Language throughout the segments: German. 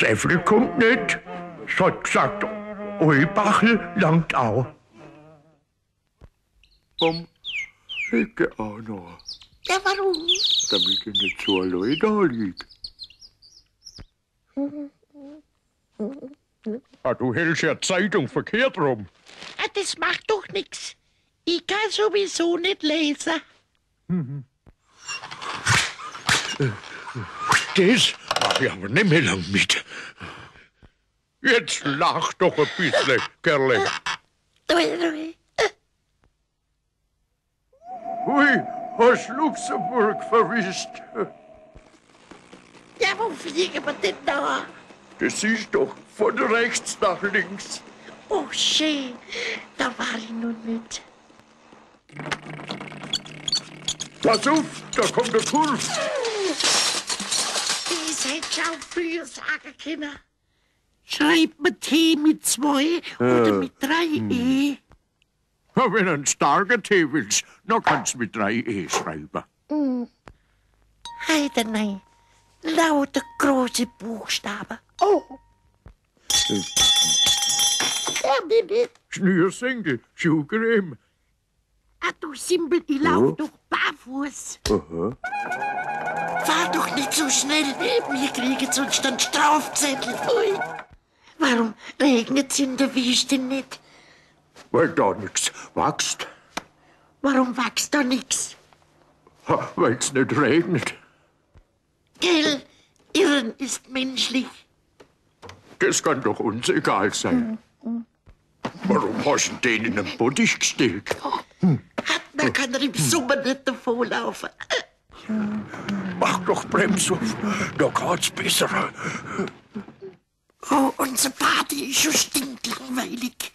Äffel kommt nicht. Es hat gesagt, Eubachel langt auch. Ich geh auch noch, Ja, warum? damit ich nicht so allein da lieg. Du hältst ja Zeitung verkehrt rum. Ah, das macht doch nix. Ich kann sowieso nicht lesen. Das mach ich aber nicht mehr lang mit. Jetzt lach doch ein bisschen, Kerle. Hui, hast Luxemburg verwischt. Ja, wo fliegen wir denn da? Das ist doch von rechts nach links. Oh, schön. Da war ich noch nicht. Pass auf, da kommt der Kurf. Das hätte ich auch früher sagen können. Schreibt man T mit 2 oder mit 3 E? Ja, wenn du einen starken Tee willst, dann kannst du mit 3 E schreiben. Heide, nein. Lauter große Buchstaben. Oh. Schnürsenkel, Schuhcreme. Ah, du Simpel, ich lauf doch barfuß. Fahr doch nicht so schnell. Wir kriegen sonst einen Strafzettel. Ui. Warum regnet's in der Wüste nicht? Weil da nichts wächst. Warum wächst da nix? Weil's nicht regnet. Gell, Irren ist menschlich. Das kann doch uns egal sein. Warum hast du den in den Bottich gestellt? Da kann er im Sommer nicht davonlaufen. Mach doch Bremse auf, da geht's besser. Oh, unser Party ist schon stinklangweilig.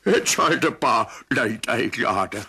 Jetzt halt ein paar Leute eingeladen.